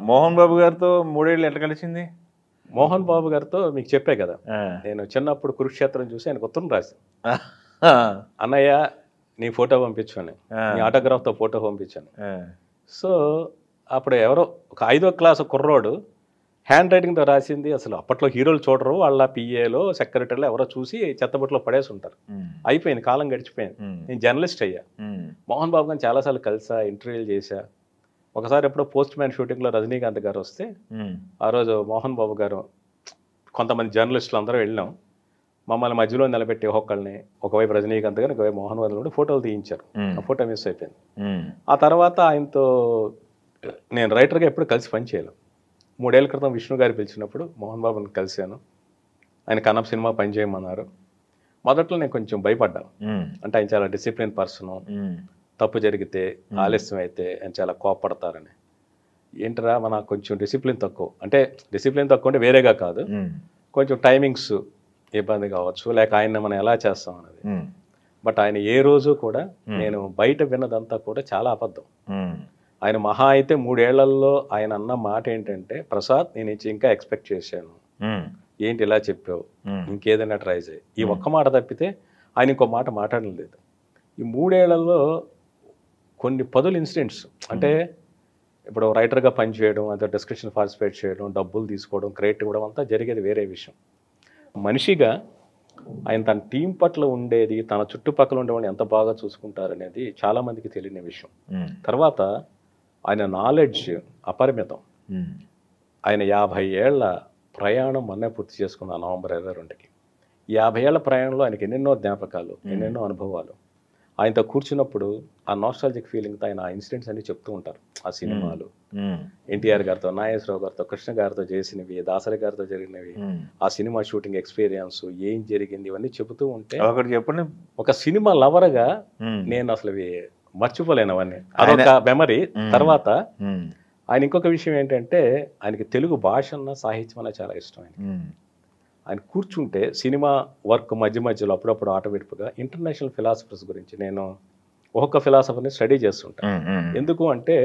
మోహన్ బాబు గారితో 3 ఏళ్ళు ఎట్లా కలిసింది? మోహన్ బాబు గారితో మీకు చెప్పే కదా, నేను చిన్నప్పుడు కురుక్షేత్రం చూసి ఆయనకు ఉత్తరం రాశాను. అన్నయ్య నీ ఫోటో పంపించాను, నీ ఆటోగ్రాఫ్తో ఫోటో పంపించాను. సో అప్పుడు ఎవరో ఒక 5వ క్లాసు కుర్రోడు హ్యాండ్ రైటింగ్తో రాసింది. అసలు అప్పట్లో హీరోలు చూడరు, వాళ్ళ పిఏలో సెక్రటరీలో ఎవరో చూసి చెత్తబుట్టలో పడేసి ఉంటారు. అయిపోయింది, కాలం గడిచిపోయింది. నేను జర్నలిస్ట్ అయ్యా. మోహన్ బాబు గారిని చాలాసార్లు కలిసా, ఇంటర్వ్యూలు చేశా. ఒకసారి ఎప్పుడో పోస్ట్ మ్యాన్ షూటింగ్లో రజనీకాంత్ గారు వస్తే ఆ రోజు మోహన్ బాబు గారు కొంతమంది జర్నలిస్టులు అందరూ వెళ్ళాం. మమ్మల్ని మధ్యలో నిలబెట్టి ఒక్కొక్కళ్ళని, ఒకవైపు రజనీకాంత్ గారు, ఒకవైపు మోహన్ బాబు గారు ఫోటోలు తీయించారు. ఆ ఫోటో మిస్ అయిపోయింది. ఆ తర్వాత ఆయనతో నేను రైటర్గా ఎప్పుడు కలిసి పని చేయలేం. 3 ఏళ్ల క్రితం విష్ణు గారు పిలిచినప్పుడు మోహన్ బాబుని కలిశాను. ఆయన కన్నప్ప సినిమా పని చేయమన్నారు. మొదట్లో నేను కొంచెం భయపడ్డాను. అంటే ఆయన చాలా డిసిప్లిన్ పర్సను, తప్పు జరిగితే ఆలస్యం అయితే ఆయన చాలా కోపడతారని. ఏంటరా మన కొంచెం డిసిప్లిన్ తక్కువ, అంటే డిసిప్లిన్ తక్కువ అంటే వేరేగా కాదు, కొంచెం టైమింగ్స్ ఇబ్బంది కావచ్చు, లేక ఆయన మనం ఎలా చేస్తాం అనేది. బట్ ఆయన ఏ రోజు కూడా నేను బయట విన్నదంతా కూడా చాలా అబద్ధం. ఆయన మహా అయితే 3 ఏళ్లలో ఆయన అన్న మాట ఏంటంటే, ప్రసాద్ నేను ఇంకా ఎక్స్పెక్ట్ చేశాను, ఏంటి ఇలా చెప్పావు, ఇంకేదైనా ట్రై చేయి. ఈ ఒక్క మాట తప్పితే ఆయన ఇంకో మాట మాట్లాడడం లేదు. ఈ 3 ఏళ్లలో కొన్ని పదుల ఇన్సిడెంట్స్, అంటే ఇప్పుడు రైటర్గా పనిచేయడం, అదే డిస్కషన్ పార్టిసిపేట్ చేయడం, డబ్బులు తీసుకోవడం, క్రెడిట్ ఇవ్వడం అంతా జరిగేది వేరే విషయం. మనిషిగా ఆయన తన టీం పట్ల ఉండేది, తన చుట్టుపక్కల ఉండేవాడిని ఎంత బాగా చూసుకుంటారనేది చాలామందికి తెలియని విషయం. తర్వాత ఆయన నాలెడ్జ్ అపరిమితం. ఆయన 50 ఏళ్ల ప్రయాణం మొన్నే పూర్తి చేసుకున్న నవంబర్ 22కి. 50 ఏళ్ల ప్రయాణంలో ఆయనకి ఎన్నెన్నో జ్ఞాపకాలు, ఎన్నెన్నో అనుభవాలు. ఆయనతో కూర్చున్నప్పుడు ఆ నాస్టాలజిక్ ఫీలింగ్తో ఆయన ఆ ఇన్సిడెంట్స్ అన్ని చెప్తూ ఉంటారు. ఆ సినిమాలు ఎన్టీఆర్ గారితో, నాగేశ్వరరావు గారితో, కృష్ణ గారితో చేసినవి, దాసరి గారితో జరిగినవి, ఆ సినిమా షూటింగ్ ఎక్స్పీరియన్స్, ఏం జరిగింది, ఇవన్నీ చెబుతూ ఉంటే ఒకటి చెప్పండి, ఒక సినిమా లవర్గా నేను అసలు మర్చిపోలేను అవన్నీ. అదొక మెమరీ. తర్వాత ఆయన ఇంకొక విషయం ఏంటంటే, ఆయనకి తెలుగు భాష అన్న, సాహిత్యం అన్న చాలా ఇష్టం. ఆయన కూర్చుంటే సినిమా వర్క్ మధ్య మధ్యలో అప్పుడప్పుడు ఆటోమేటిక్గా ఇంటర్నేషనల్ ఫిలాసఫర్స్ గురించి నేను ఒక్కొక్క ఫిలాసఫర్ని స్టడీ చేస్తుంటాను. ఎందుకు అంటే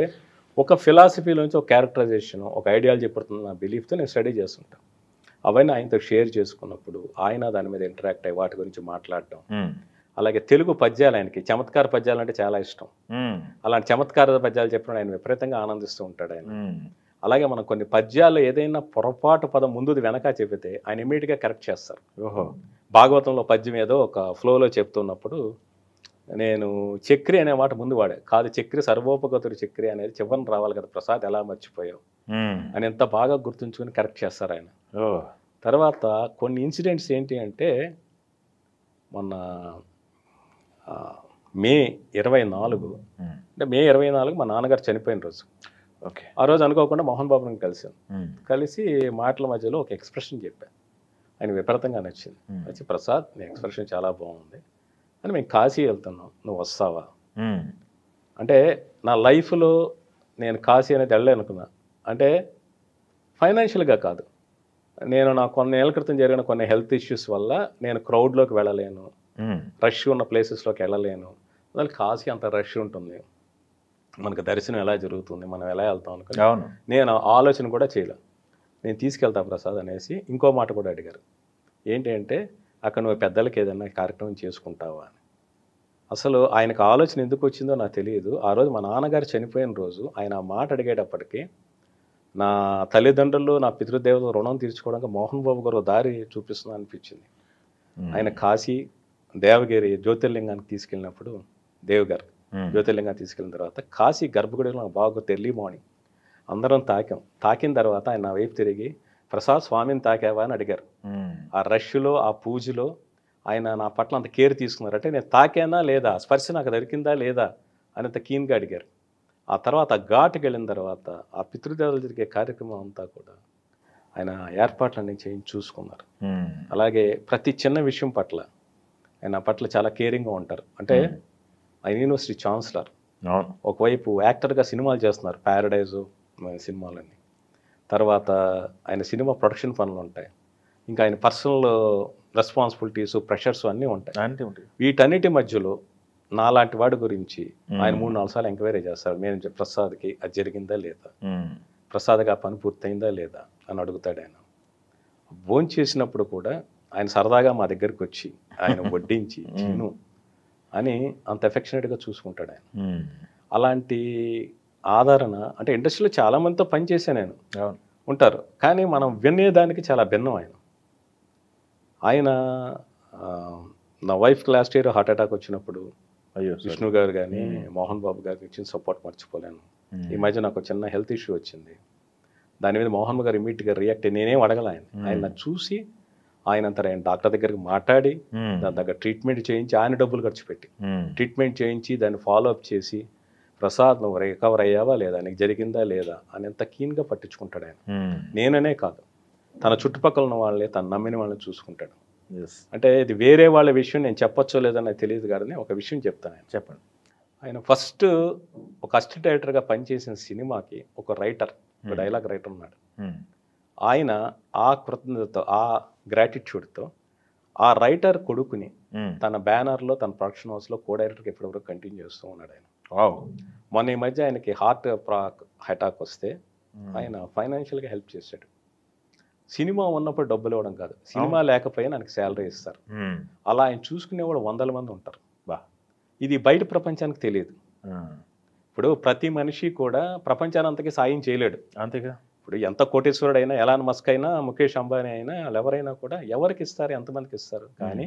ఒక ఫిలాసఫీలోంచి ఒక క్యారెక్టరైజేషన్, ఒక ఐడియాలజీ పడుతున్న బిలీఫ్తో నేను స్టడీ చేస్తుంటాను. అవన్నీ ఆయనతో షేర్ చేసుకున్నప్పుడు ఆయన దాని మీద ఇంటరాక్ట్ అయ్యి వాటి గురించి మాట్లాడటం. అలాగే తెలుగు పద్యాలు, ఆయనకి చమత్కార పద్యాలు అంటే చాలా ఇష్టం. అలాంటి చమత్కార పద్యాలు చెప్పినప్పుడు ఆయన విపరీతంగా ఆనందిస్తూ ఉంటాడు ఆయన. అలాగే మనం కొన్ని పద్యాల్లో ఏదైనా పొరపాటు పదం ముందుది వెనక చెబితే ఆయన ఇమీడియట్గా కరెక్ట్ చేస్తారు. భాగవతంలో పద్యం ఏదో ఒక ఫ్లోలో చెప్తున్నప్పుడు నేను చక్రి అనే మాట ముందు వాడే కాదు, చక్రి సర్వోపగతుడు చక్రి అనేది చివరిని రావాలి కదా ప్రసాద్, ఎలా మర్చిపోయావు అని ఎంత బాగా గుర్తుంచుకొని కరెక్ట్ చేస్తారు ఆయన. తర్వాత కొన్ని ఇన్సిడెంట్స్ ఏంటి అంటే, మొన్న మే 24 అంటే మే 24 మా నాన్నగారు చనిపోయిన రోజు. ఆ రోజు అనుకోకుండా మోహన్ బాబుని కలిసాను. కలిసి మాటల మధ్యలో ఒక ఎక్స్ప్రెషన్ చెప్పాను. ఆయన విపరీతంగా నచ్చింది. వచ్చి ప్రసాద్ నీ ఎక్స్ప్రెషన్ చాలా బాగుంది అని, మేము కాశీ వెళ్తున్నాం, నువ్వు వస్తావా అంటే, నా లైఫ్లో నేను కాశీ అనేది వెళ్ళాలనుకున్నా. అంటే ఫైనాన్షియల్గా కాదు, నేను నా కొన్ని ఏళ్ళ క్రితం జరిగిన కొన్ని హెల్త్ ఇష్యూస్ వల్ల నేను క్రౌడ్లోకి వెళ్ళలేను, రష్ ఉన్న ప్లేసెస్లోకి వెళ్ళలేను. అందువల్ల కాశీ అంత రష్ ఉంటుంది, మనకు దర్శనం ఎలా జరుగుతుంది, మనం ఎలా వెళ్తాం అనుకుని నేను ఆలోచన కూడా చేయలే. నేను తీసుకెళ్తా ప్రసాద్ అనేసి ఇంకో మాట కూడా అడిగారు. ఏంటి అంటే, అక్కడ నువ్వు పెద్దలకి ఏదైనా కార్యక్రమం చేసుకుంటావా అని. అసలు ఆయనకు ఆలోచన ఎందుకు వచ్చిందో నాకు తెలియదు. ఆ రోజు మా నాన్నగారు చనిపోయిన రోజు ఆయన ఆ మాట అడిగేటప్పటికి నా తల్లిదండ్రులు, నా పితృదేవతల రుణం తీర్చుకోవడానికి మోహన్ బాబు గారు దారి చూపిస్తున్నా అనిపించింది. ఆయన కాశీ దేవగిరి జ్యోతిర్లింగానికి తీసుకెళ్ళినప్పుడు, దేవగారు జ్యోతిర్లింగాన్ని తీసుకెళ్ళిన తర్వాత కాశీ గర్భగుడిలో నాకు బాగా ఎర్లీ మార్నింగ్ అందరం తాకిన తర్వాత ఆయన నా వైపు తిరిగి ప్రసాద్ స్వామిని తాకావా అని అడిగారు. ఆ రష్లో, ఆ పూజలో ఆయన నా పట్ల అంత కేర్ తీసుకున్నారు. అంటే నేను తాకానా లేదా, స్పర్శ నాకు దొరికిందా లేదా అనేంత కీన్గా అడిగారు. ఆ తర్వాత ఘాటుకి వెళ్ళిన తర్వాత ఆ పితృదేవతలు జరిగే కార్యక్రమం అంతా కూడా ఆయన ఏర్పాట్లన్నీ చేయించి చూసుకున్నారు. అలాగే ప్రతి చిన్న విషయం పట్ల ఆయన పట్ల చాలా కేరింగ్గా ఉంటారు. అంటే ఆయన యూనివర్సిటీ ఛాన్సలర్, ఒకవైపు యాక్టర్గా సినిమాలు చేస్తున్నారు, ప్యారడైజు సినిమాలన్నీ. తర్వాత ఆయన సినిమా ప్రొడక్షన్ పనులు ఉంటాయి, ఇంకా ఆయన పర్సనల్ రెస్పాన్సిబిలిటీస్, ప్రెషర్స్ అన్నీ ఉంటాయి. వీటన్నిటి మధ్యలో నాలాంటి వాడి గురించి ఆయన 3-4 సార్లు ఎంక్వైరీ చేస్తారు. నేను ప్రసాద్కి అది జరిగిందా లేదా, ప్రసాద్గా పని పూర్తయిందా లేదా అని అడుగుతాడు ఆయన. భోంచేసినప్పుడు కూడా ఆయన సరదాగా మా దగ్గరికి వచ్చి ఆయన వడ్డించి తిను అని అంత ఎఫెక్షనేట్గా చూసుకుంటాడు ఆయన. అలాంటి ఆదరణ అంటే ఇండస్ట్రీలో చాలామందితో పనిచేశాను నేను, ఉంటారు, కానీ మనం వినేదానికి చాలా భిన్నం ఆయన. ఆయన నా wife last year heart attack వచ్చినప్పుడు విష్ణు గారు కానీ మోహన్ బాబు గారికి ఇచ్చిన సపోర్ట్ మర్చిపోలేను. ఈ మధ్య నాకు చిన్న హెల్త్ ఇష్యూ వచ్చింది, దాని మీద మోహన్ బాబు గారు ఇమీడియట్గా రియాక్ట్ అయ్యి నేనేం అడగల ఆయన చూసి ఆయన డాక్టర్ దగ్గరికి మాట్లాడి దాని దగ్గర ట్రీట్మెంట్ చేయించి ఆయన డబ్బులు ఖర్చు పెట్టి ట్రీట్మెంట్ చేయించి దాన్ని ఫాలో అప్ చేసి ప్రసాద్ నువ్వు రికవర్ అయ్యావా లేదా, నీకు జరిగిందా లేదా అని ఎంత కీన్గా పట్టించుకుంటాడు ఆయన. నేననే కాదు, తన చుట్టుపక్కల ఉన్న వాళ్ళే, తను నమ్మిన వాళ్ళని చూసుకుంటాడు. అంటే ఇది వేరే వాళ్ళ విషయం నేను చెప్పొచ్చో లేదని నాకు తెలియదు కానీ ఒక విషయం చెప్తాను. ఆయన చెప్పండి. ఆయన ఫస్ట్ ఒక అసిస్టెంట్ డైరెక్టర్గా పనిచేసిన సినిమాకి ఒక రైటర్, ఒక డైలాగ్ రైటర్ ఉన్నాడు. ఆయన ఆ కృతజ్ఞతతో, ఆ గ్రాటిట్యూడ్తో ఆ రైటర్ కొడుకుని తన బ్యానర్లో, తన ప్రొడక్షన్ హౌస్లో కో డైరెక్టర్కి ఎప్పటివరకు కంటిన్యూ చేస్తూ ఉన్నాడు ఆయన. మొన్న ఈ మధ్య ఆయనకి హార్ట్ అటాక్ వస్తే ఆయన ఫైనాన్షియల్గా హెల్ప్ చేశాడు. సినిమా ఉన్నప్పుడు డబ్బులు ఇవ్వడం కాదు, సినిమా లేకపోయినా ఆయనకి శాలరీ ఇస్తారు. అలా ఆయన చూసుకునేవాడు 100 మంది ఉంటారు. ఇది బయట ప్రపంచానికి తెలియదు. ఇప్పుడు ప్రతి మనిషి కూడా ప్రపంచానంతకి సాయం చేయలేడు, అంతేగా. ఇప్పుడు ఎంత కోటేశ్వరుడు అయినా, ఎలాన్ మస్క్ అయినా, ముఖేష్ అంబానీ అయినా, ఎవరైనా కూడా ఎవరికి ఇస్తారు, ఎంతమందికి ఇస్తారు. కానీ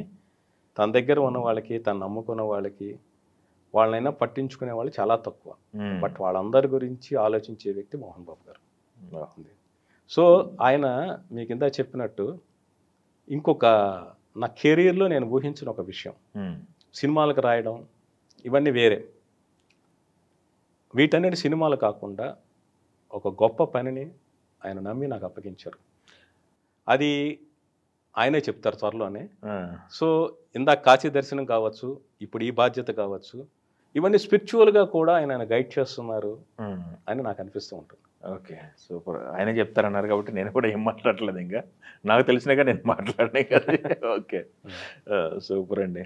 తన దగ్గర ఉన్న వాళ్ళకి, తను నమ్ముకున్న వాళ్ళకి, వాళ్ళనైనా పట్టించుకునే వాళ్ళు చాలా తక్కువ. బట్ వాళ్ళందరి గురించి ఆలోచించే వ్యక్తి మోహన్ బాబు గారు. సో ఆయన మీకు ఇంత చెప్పినట్టు ఇంకొక నా కెరీర్లో నేను ఊహించిన ఒక విషయం, సినిమాలకు రాయడం ఇవన్నీ వేరే, వీటన్నిటి సినిమాలు కాకుండా ఒక గొప్ప పనిని ఆయన నమ్మి నాకు అప్పగించారు. అది ఆయనే చెప్తారు త్వరలోనే. సో ఇందాక కాశీ దర్శనం కావచ్చు, ఇప్పుడు ఈ బాధ్యత కావచ్చు, ఇవన్నీ స్పిరిచువల్గా కూడా ఆయన గైడ్ చేస్తున్నారు అని నాకు అనిపిస్తూ ఉంటుంది. Okay, super. ఆయనే చెప్తారన్నారు కాబట్టి నేను కూడా ఏం మాట్లాడలేదు, ఇంకా నాకు తెలిసినాక నేను మాట్లాడినాయి కదా. ఓకే, సూపర్ అండి.